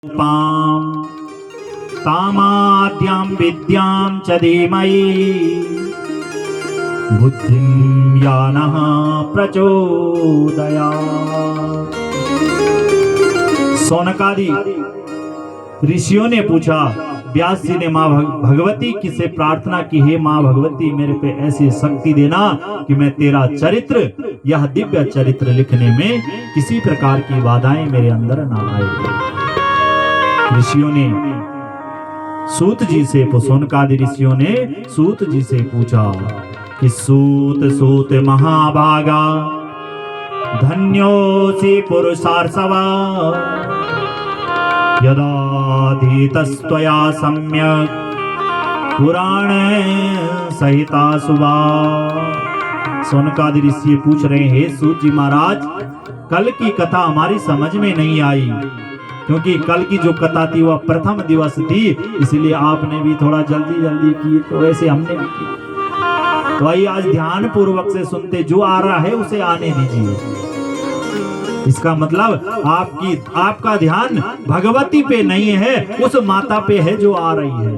रूपां तामाद्यां विद्यां च धीमहि बुद्धिं यानः प्रचोदयात्। सौनकादि ऋषियों ने पूछा, व्यास जी ने माँ भगवती की से प्रार्थना की, हे माँ भगवती मेरे पे ऐसी शक्ति देना कि मैं तेरा चरित्र, यह दिव्य चरित्र लिखने में किसी प्रकार की बाधाएं मेरे अंदर ना आए। ऋषियों ने सूत जी से, सौनकादि ऋषियों ने सूत जी से पूछा कि सूत सूत महाभागा धन्योऽसि पुरुषार्षवा यदाधीतस्त्वया सम्यक् पुराण सहिता सुवा। सौनकादि ऋषि पूछ रहे हैं, सूत जी महाराज कल की कथा हमारी समझ में नहीं आई, क्योंकि कल की जो कथा थी वह प्रथम दिवस थी, इसलिए आपने भी थोड़ा जल्दी जल्दी की, तो ऐसे हमने भी की। तो आइए आज ध्यान पूर्वक से सुनते, जो आ रहा है उसे आने दीजिए। इसका मतलब आपका ध्यान भगवती पे नहीं है, उस माता पे है जो आ रही है,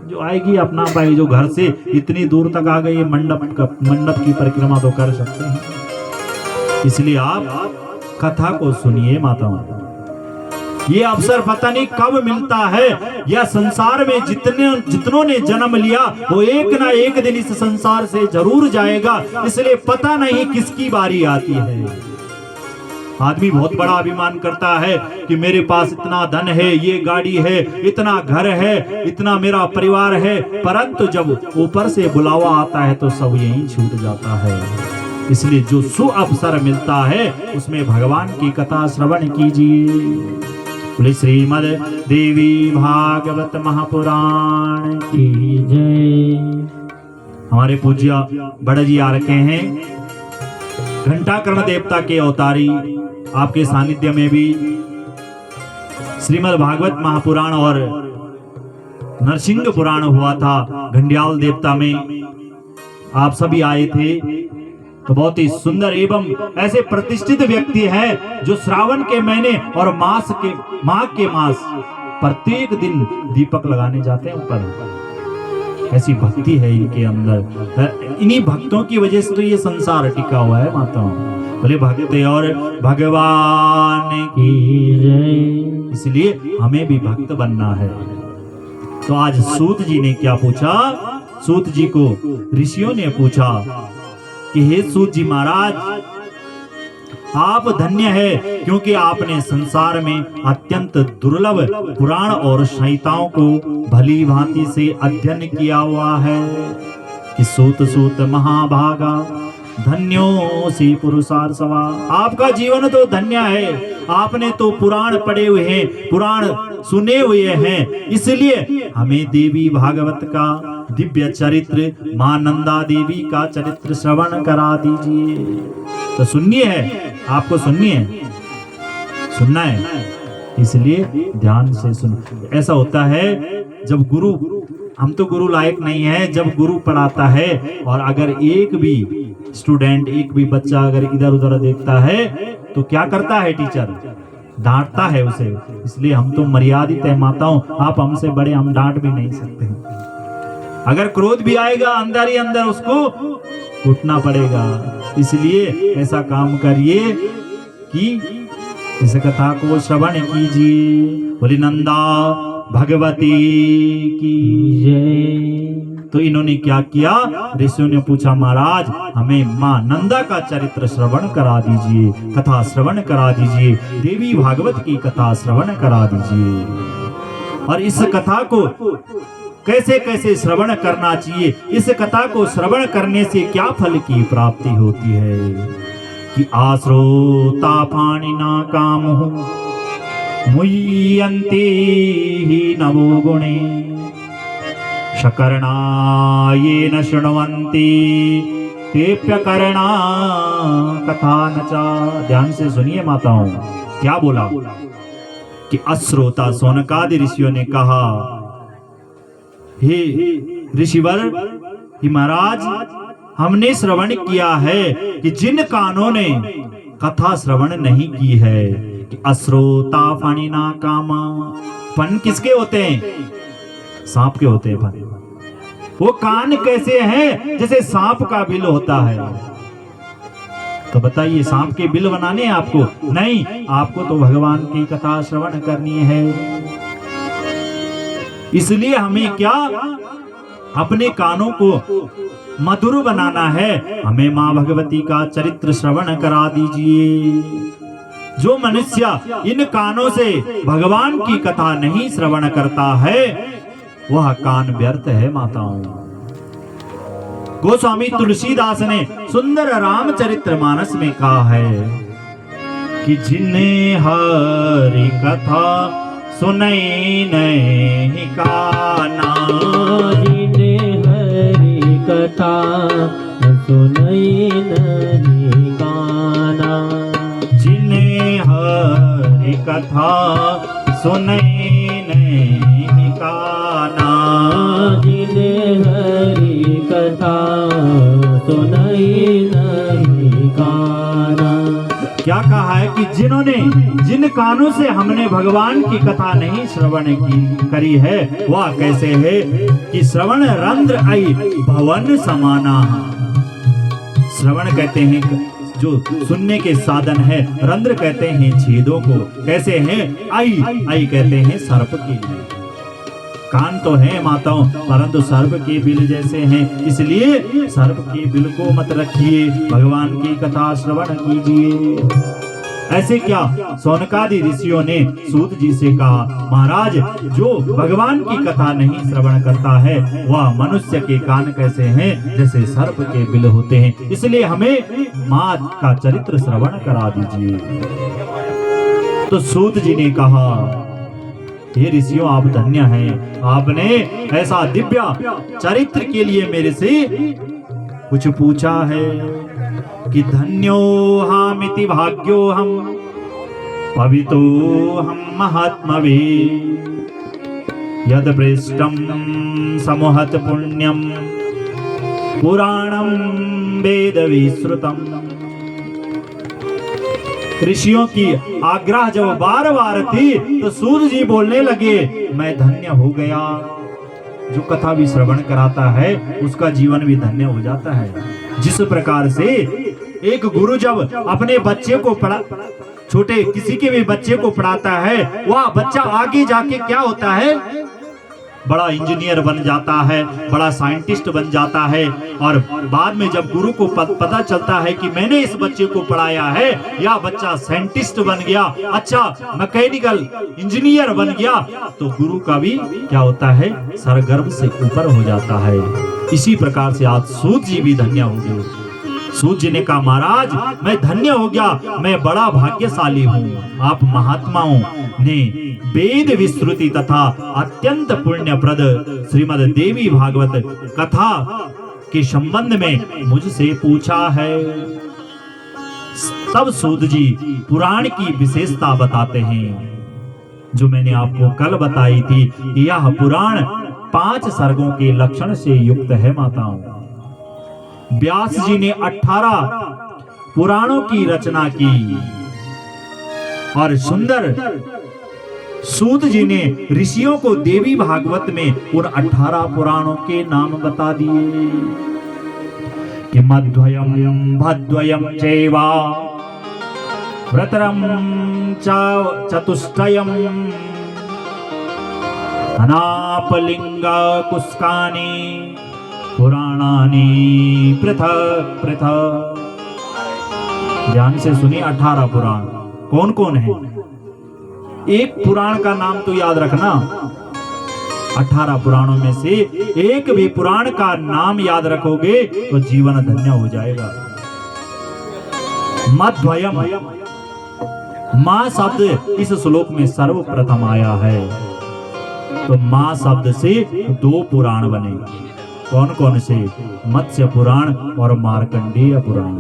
जो आएगी अपना पाई। जो घर से इतनी दूर तक आ गई, मंडप की परिक्रमा तो कर सकते हैं। इसलिए आप कथा को सुनिए माताओं। ये अवसर पता नहीं कब मिलता है। यह संसार में जितनों ने जन्म लिया वो एक ना एक दिन इस संसार से जरूर जाएगा, इसलिए पता नहीं किसकी बारी आती है। आदमी बहुत बड़ा अभिमान करता है कि मेरे पास इतना धन है, ये गाड़ी है, इतना घर है, इतना मेरा परिवार है, परंतु जब ऊपर से बुलावा आता है तो सब यहीं छूट जाता है। इसलिए जो सुअवसर मिलता है उसमें भगवान की कथा श्रवण कीजिए। बोले श्रीमद् देवी भागवत महापुराण की जय। हमारे पूज्य बड़े जी आ रखे हैं, घंटाकर्ण देवता के अवतारी। आपके सानिध्य में भी श्रीमद् भागवत महापुराण और नरसिंह पुराण हुआ था घंडियाल देवता में, आप सभी आए थे। तो बहुत ही सुंदर एवं ऐसे प्रतिष्ठित व्यक्ति है जो श्रावण के महीने और माघ के मास प्रत्येक दिन दीपक लगाने जाते हैं ऊपर। ऐसी भक्ति है इनके अंदर। इन्हीं भक्तों की वजह से तो ये संसार टिका हुआ है माताओं। बोले भक्त और भगवान की जय। इसलिए हमें भी भक्त बनना है। तो आज सूत जी ने क्या पूछा? सूत जी को ऋषियों ने पूछा कि हे सूत जी महाराज, आप धन्य है क्योंकि आपने संसार में अत्यंत दुर्लभ पुराण और संहिताओं को भली भांति से अध्ययन किया हुआ है। कि सूत सूत महाभागा धन्योऽसि पुरुषार्षवा। आपका जीवन तो धन्य है, आपने तो पुराण पढ़े हुए हैं, पुराण सुने हुए हैं, इसलिए हमें देवी भागवत का दिव्य चरित्र, मां नंदा देवी का चरित्र श्रवण करा दीजिए। तो सुनिए है, आपको सुनना है, इसलिए ध्यान से सुन। ऐसा होता है जब गुरु, हम तो गुरु लायक नहीं है, जब गुरु पढ़ाता है और अगर एक भी स्टूडेंट, एक भी बच्चा अगर इधर उधर देखता है तो क्या करता है टीचर? डांटता है उसे। इसलिए हम तो मर्यादित है माताओं, आप हमसे बड़े, हम डांट भी नहीं सकते। अगर क्रोध भी आएगा अंदर ही अंदर उसको कूटना पड़ेगा। इसलिए ऐसा काम करिए कि इस कथा को श्रवण कीजिए। बोली नंदा भगवती की जय। तो इन्होंने क्या किया? ऋषियों ने पूछा, महाराज हमें मां नंदा का चरित्र श्रवण करा दीजिए, कथा श्रवण करा दीजिए, देवी भागवत की कथा श्रवण करा दीजिए। और इस कथा को कैसे कैसे श्रवण करना चाहिए, इस कथा को श्रवण करने से क्या फल की प्राप्ति होती है? कि आश्रोता पाणिना कामो मुह्यन्ति ही नवो गुणे शकर्णायेन शृण्वन्ति तेऽप्यकर्णा कथा न च। ध्यान से सुनिए माताओं, क्या बोला कि अश्रोता सौनकादि ऋषियों ने कहा, हे ऋषिवर, हे महाराज, हमने श्रवण किया है कि जिन कानों ने कथा श्रवण नहीं की है, कि अश्रोता फणिना कामा। फन किसके होते हैं? सांप के होते हैं फन। वो कान कैसे हैं? जैसे सांप का बिल होता है। तो बताइए, सांप के बिल बनाने हैं आपको? नहीं, आपको तो भगवान की कथा श्रवण करनी है। इसलिए हमें क्या, अपने कानों को मधुर बनाना है। हमें मां भगवती का चरित्र श्रवण करा दीजिए। जो मनुष्य इन कानों से भगवान की कथा नहीं श्रवण करता है, वह कान व्यर्थ है माताओं। गोस्वामी तुलसीदास ने सुंदर रामचरितमानस में कहा है कि जिन्हें हरि कथा सुनई नहीं काना, जिन्हें हरि कथा सुनई नहीं काना, जिन्हें हरि कथा सुनई नहीं काना, जिन्हें हरि कथा सुनई नहीं काना। क्या कहा है कि जिन्होंने, जिन कानों से हमने भगवान की कथा नहीं श्रवण की करी है, वह कैसे है कि श्रवण रंध्र आई भवन समाना। श्रवण कहते हैं जो सुनने के साधन है, रंध्र कहते हैं छेदों को। कैसे हैं? आई, आई कहते हैं सर्प के लिए। कान तो है माताओं, परंतु सर्प के बिल जैसे हैं। इसलिए सर्प के बिल को मत रखिए, भगवान की कथा श्रवण कीजिए। ऐसे क्या सौनकादि ऋषियों ने सूत जी से कहा, महाराज जो भगवान की कथा नहीं श्रवण करता है, वह मनुष्य के कान कैसे हैं? जैसे सर्प के बिल होते हैं। इसलिए हमें मां का चरित्र श्रवण करा दीजिए। तो सूत जी ने कहा, हे ऋषियों, आप धन्य हैं, आपने ऐसा दिव्य चरित्र के लिए मेरे से कुछ पूछा है कि धन्यो हामिति भाग्यो हम पवितो हम महात्मवे यद पृष्ठम समोहत पुण्यम पुराणम वेद विश्रुतम। ऋषियों की आग्रह जब बार बार थी तो सूत जी बोलने लगे, मैं धन्य हो गया। जो कथा भी श्रवण कराता है उसका जीवन भी धन्य हो जाता है। जिस प्रकार से एक गुरु जब अपने बच्चे को पढ़ा, छोटे किसी के भी बच्चे को पढ़ाता है, वह बच्चा आगे जाके क्या होता है? बड़ा इंजीनियर बन जाता है, बड़ा साइंटिस्ट बन जाता है। और बाद में जब गुरु को पता चलता है कि मैंने इस बच्चे को पढ़ाया है, या बच्चा साइंटिस्ट बन गया, अच्छा मैकेनिकल इंजीनियर बन गया, तो गुरु का भी क्या होता है? सरगर्व से ऊपर हो जाता है। इसी प्रकार से आज सूत जी भी धन्य हो गए। सूत जी ने कहा, महाराज मैं धन्य हो गया, मैं बड़ा भाग्यशाली हूँ। आप महात्माओं ने वेद विस्तृति तथा अत्यंत पुण्यप्रद श्रीमद् देवी भागवत कथा के संबंध में मुझसे पूछा है। सब सूत जी पुराण की विशेषता बताते हैं, जो मैंने आपको कल बताई थी। यह पुराण 5 सर्गों के लक्षण से युक्त है माताओं। व्यास जी ने 18 पुराणों की रचना की और सुंदर सूत जी ने ऋषियों को देवी भागवत में उन 18 पुराणों के नाम बता दिए कि मध्वयम भद्वयम चैवा व्रतरम चतुष्टयम अनापलिंगा कुस्कानी पुराणानि पृथक पृथक। ध्यान से सुनिए, 18 पुराण कौन कौन है? एक पुराण का नाम तो याद रखना। 18 पुराणों में से एक भी पुराण का नाम याद रखोगे तो जीवन धन्य हो जाएगा। मध्वयम, मां शब्द इस श्लोक में सर्वप्रथम आया है। तो मां शब्द से 2 पुराण बने। कौन कौन से? मत्स्य पुराण और मार्कंडेय पुराण।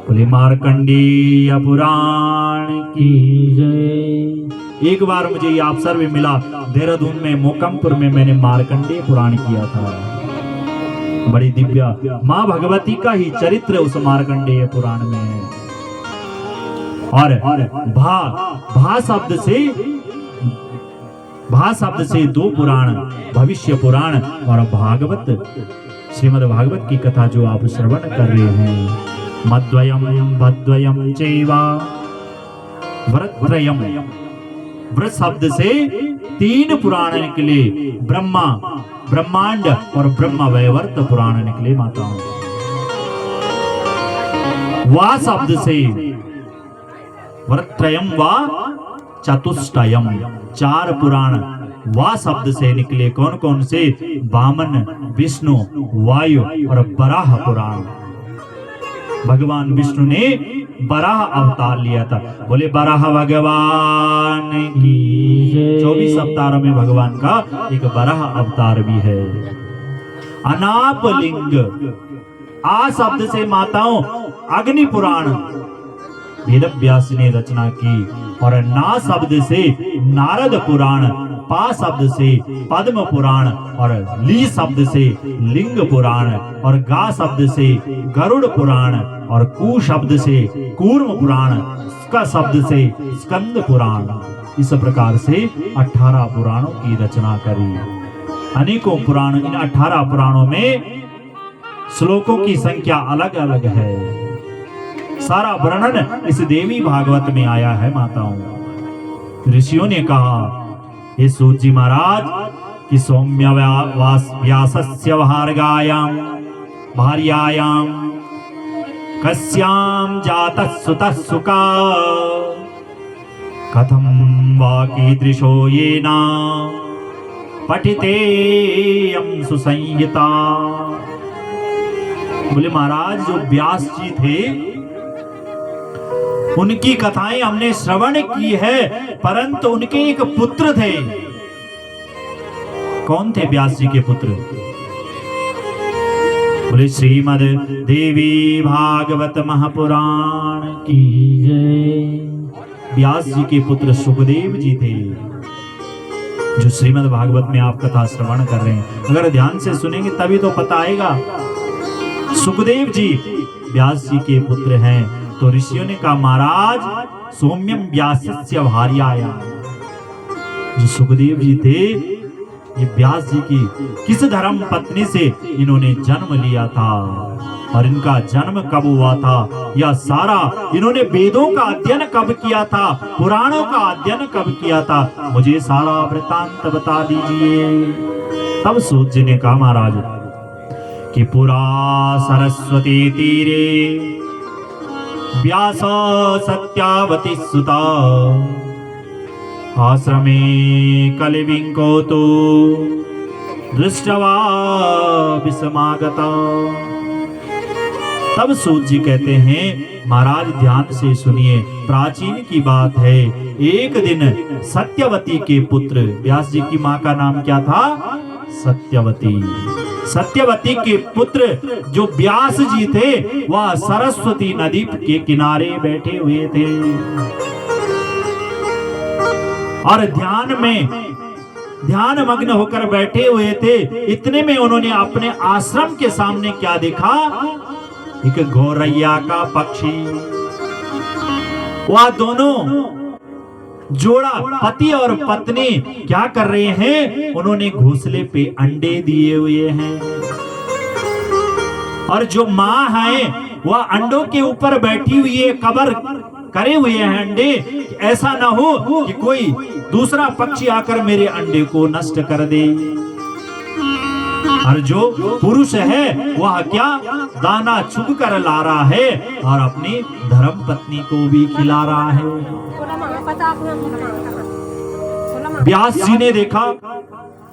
बोले मार्कंडेय पुराण की जय। एक बार मुझे ये अवसर भी मिला, देहरादून में मोकमपुर में मैंने मार्कंडेय पुराण किया था। बड़ी दिव्य मां भगवती का ही चरित्र उस मार्कंडेय पुराण में है। और भा शब्द से दो पुराण, भविष्य पुराण और भागवत, श्रीमद् भागवत की कथा जो आप श्रवण कर रहे हैं। मद्वयम भद्वयम चैवा व्रतत्रयम, व्रत शब्द से तीन पुराण निकले, ब्रह्मा, ब्रह्मांड और ब्रह्म वैवर्त पुराण निकले माताओं। वा शब्द से व्रतत्रयम वा चतुष्टयम, चार पुराण वा शब्द से निकले। कौन कौन से? वामन, विष्णु, वायु और बराह पुराण। भगवान विष्णु ने बराह अवतार लिया था। बोले बराह भगवान की। 24 अवतारों में भगवान का एक बराह अवतार भी है। अनापलिंग, आ शब्द से माताओं अग्नि पुराण वेद व्यास ने रचना की। और ना शब्द से नारद पुराण, पा शब्द से पद्म पुराण और ली शब्द से लिंग पुराण और गा शब्द से गरुड़ पुराण और कू शब्द से कूर्म पुराण, स्क शब्द से स्कंद पुराण। इस प्रकार से 18 पुराणों की रचना करी। अनेकों पुराण, इन 18 पुराणों में श्लोकों की संख्या अलग अलग है। सारा वर्णन इस देवी भागवत में आया है माताओं। ऋषियों ने कहा, हे सूत जी महाराज, कि सौम्य व्यासस्य भार्गायाम भार्यायाम कस्याम जातः सुतः सुका कथम वा कीदृशो येना पठितेयं सुसंहिता। बोले महाराज, जो व्यास जी थे उनकी कथाएं हमने श्रवण की है, परंतु उनके एक पुत्र थे। कौन थे व्यास जी के पुत्र? बोले श्रीमद् देवी भागवत महापुराण की जय। व्यास जी के पुत्र सुखदेव जी थे, जो श्रीमद् भागवत में आप कथा श्रवण कर रहे हैं। अगर ध्यान से सुनेंगे तभी तो पता आएगा। सुखदेव जी व्यास जी के पुत्र हैं। तो ऋषियों ने कहा, महाराज सौम्यम व्यासस्य भार्याया, जो सुखदेव जी थे, ये व्यास जी की किस धर्म पत्नी से इन्होंने जन्म लिया था और इनका जन्म कब हुआ था, या सारा इन्होंने वेदों का अध्ययन कब किया था, पुराणों का अध्ययन कब किया था, मुझे सारा वृत्तांत बता दीजिए। तब सूत जी ने कहा, महाराज कि पुरा सरस्वती तीरे व्यास सत्यावती सुता आश्रमे कलिविंको तो दृष्टवा विस्मागता। तब सूत जी कहते हैं, महाराज ध्यान से सुनिए, प्राचीन की बात है। एक दिन सत्यवती के पुत्र, व्यास जी की मां का नाम क्या था? सत्यवती। सत्यवती के पुत्र जो व्यास जी थे, वह सरस्वती नदी के किनारे बैठे हुए थे और ध्यान मग्न होकर बैठे हुए थे। इतने में उन्होंने अपने आश्रम के सामने क्या देखा? एक गौरैया का पक्षी। वह दोनों जोड़ा, पति और पत्नी, क्या कर रहे हैं? उन्होंने घोंसले पे अंडे दिए हुए हैं और जो माँ है वह अंडों के ऊपर बैठी हुई है, कवर करे हुए हैं अंडे। ऐसा ना हो कि कोई दूसरा पक्षी आकर मेरे अंडे को नष्ट कर दे। और जो पुरुष है वह क्या दाना चुग कर ला रहा है और अपनी धर्म पत्नी को भी खिला रहा है। व्यास जी ने देखा,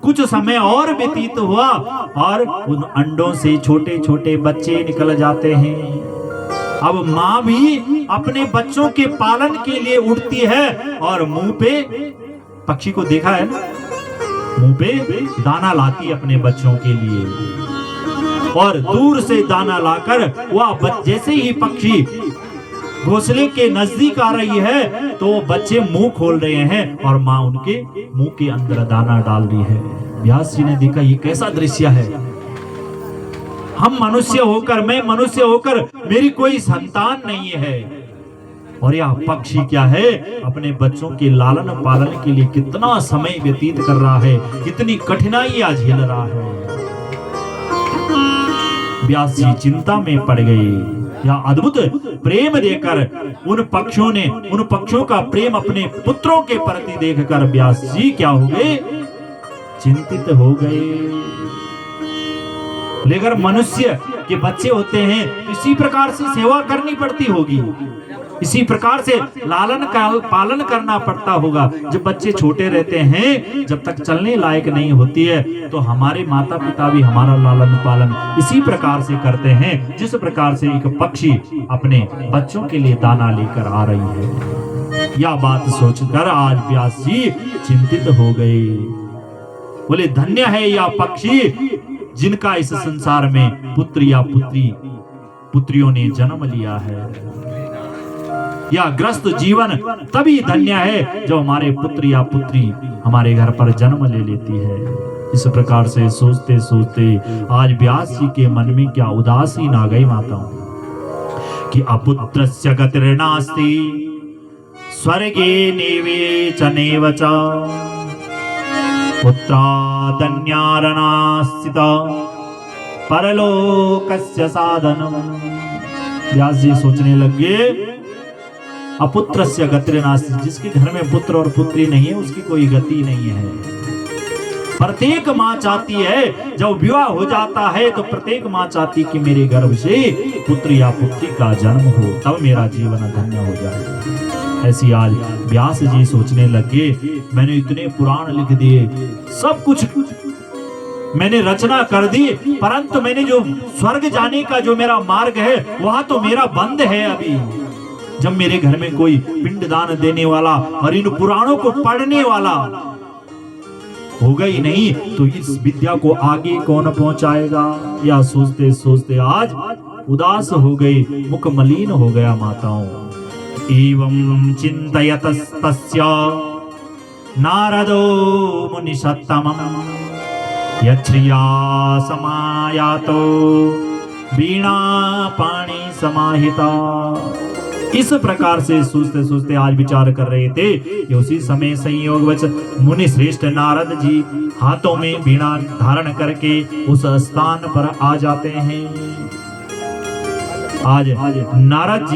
कुछ समय और व्यतीत हुआ और उन अंडों से छोटे छोटे बच्चे निकल जाते हैं। अब माँ भी अपने बच्चों के पालन के लिए उठती है और मुंह पे, पक्षी को देखा है ना, मुंह पे दाना लाती अपने बच्चों के लिए और दूर से दाना लाकर वह जैसे ही पक्षी घोंसले के नजदीक आ रही है तो बच्चे मुंह खोल रहे हैं और माँ उनके मुंह के अंदर दाना डाल रही है। व्यास जी ने देखा, ये कैसा दृश्य है। हम मनुष्य होकर, मैं मनुष्य होकर मेरी कोई संतान नहीं है और यह पक्षी क्या है, अपने बच्चों के लालन पालन के लिए कितना समय व्यतीत कर रहा है, कितनी कठिनाइयां झेल रहा है। व्यास जी चिंता में पड़ गए। यह अद्भुत प्रेम देकर उन पक्षियों का प्रेम अपने पुत्रों के प्रति देखकर व्यास जी क्या हो गए, चिंतित हो गए। लेकिन मनुष्य के बच्चे होते हैं, इसी प्रकार से सेवा करनी पड़ती होगी, इसी प्रकार से लालन पालन करना पड़ता होगा। जब बच्चे छोटे रहते हैं, जब तक चलने लायक नहीं होती है, तो हमारे माता पिता भी हमारा लालन पालन इसी प्रकार से करते हैं, जिस प्रकार से एक पक्षी अपने बच्चों के लिए दाना लेकर आ रही है। यह बात सोचकर आज व्यास जी चिंतित हो गए। बोले धन्य है यह पक्षी जिनका इस संसार में पुत्र या पुत्रियों ने जन्म लिया है। यह ग्रस्त जीवन तभी धन्य है जब हमारे पुत्र या पुत्री हमारे घर पर जन्म ले लेती है। इस प्रकार से सोचते सोचते आज व्यास जी के मन में क्या उदासीन आ गई माताओं कि अपुत्रस्य गतिर्नास्ति स्वर्गे निवेचनेव च पुत्रादन्यारणास्थित परलोकस्य साधनम। व्यास जी सोचने लगे अपुत्रस्य गतिर्नास्ति, जिसके घर में पुत्र और पुत्री नहीं है उसकी कोई गति नहीं है। प्रत्येक माँ चाहती है जब विवाह हो जाता है तो प्रत्येक माँ चाहती कि मेरे गर्भ से पुत्र या पुत्री का जन्म हो, तब मेरा जीवन धन्य हो जाए। ऐसी आज व्यास जी सोचने लगे, मैंने इतने पुराण लिख दिए, सब कुछ मैंने रचना कर दी, परंतु मैंने जो स्वर्ग जाने का जो मेरा मार्ग है वहां तो मेरा बंद है। अभी जब मेरे घर में कोई पिंडदान देने वाला और इन पुराणों को पढ़ने वाला होगा ही नहीं, तो इस विद्या को आगे कौन पहुंचाएगा। या सोचते सोचते आज उदास हो गई, मुख मलिन हो गया माताओं। एवं चिंतयतस्तस्य नारदो मुनिसत्तमम् यच्छ्रिया समायातो वीणा पाणी समाहिता। इस प्रकार से सोचते सोचते आज विचार कर रहे थे कि उसी समय संयोगवश मुनि श्रेष्ठ नारद जी हाथों में वीणा धारण करके उस स्थान पर आ जाते हैं। आज नारद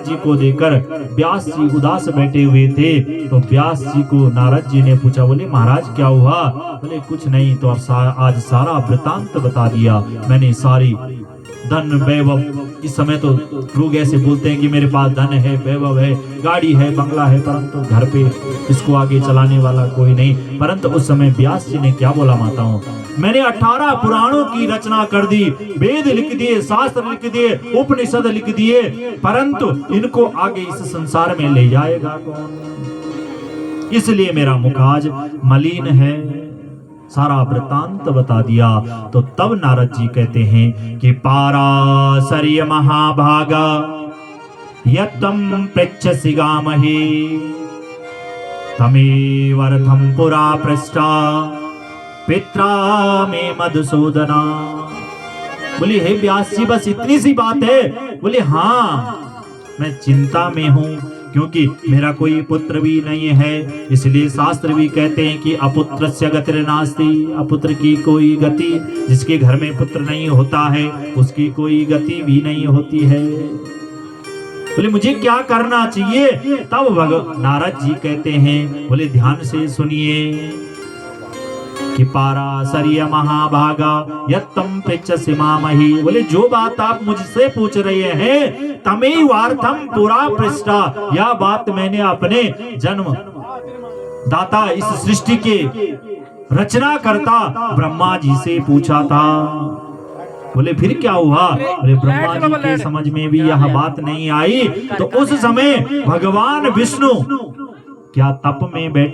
जी को देखकर व्यास जी उदास बैठे हुए थे, तो व्यास जी को नारद जी ने पूछा, बोले महाराज क्या हुआ। बोले कुछ नहीं, तो आज सारा वृतांत बता दिया मैंने, सारी धन वैभव। इस समय तो लोग ऐसे बोलते हैं कि मेरे पास धन है, वैभव है, गाड़ी है, बंगला है, परंतु घर पे इसको आगे चलाने वाला कोई नहीं। परंतु उस समय व्यास जी ने क्या बोला माताओं, मैंने 18 पुराणों की रचना कर दी, वेद लिख दिए, शास्त्र लिख दिए, उपनिषद लिख दिए, परंतु इनको आगे इस संसार में ले जाएगा कौन। इसलिए मेरा मुख आज मलिन है। सारा वृतांत बता दिया। तो तब नारद जी कहते हैं कि पाराशर्य महाभागा यत्तम पृच्छसि गामहि तमेवर्थम पुरा पृष्ठा पित्रा में मधुसूदना। बोले हे व्यास जी बस इतनी सी बात है। बोले हाँ, मैं चिंता में हूँ क्योंकि मेरा कोई पुत्र भी नहीं है, इसलिए शास्त्र भी कहते हैं कि अपुत्रस्य गतिर्नास्ति, अपुत्र की कोई गति, जिसके घर में पुत्र नहीं होता है उसकी कोई गति भी नहीं होती है। बोले मुझे क्या करना चाहिए। तब नारद जी कहते हैं, बोले ध्यान से सुनिए कि पाराशर्य महाभागा यत्तम पृच्छसि मामहि। बोले जो बात आप मुझसे पूछ रहे हैं तमेवार्थम पुरा पृष्ठा, यह बात मैंने अपने जन्म दाता इस सृष्टि के रचना करता ब्रह्मा जी से पूछा था। बोले फिर क्या हुआ। बोले ब्रह्मा जी के समझ में भी यह बात नहीं आई, तो उस समय भगवान विष्णु क्या तप में बैठे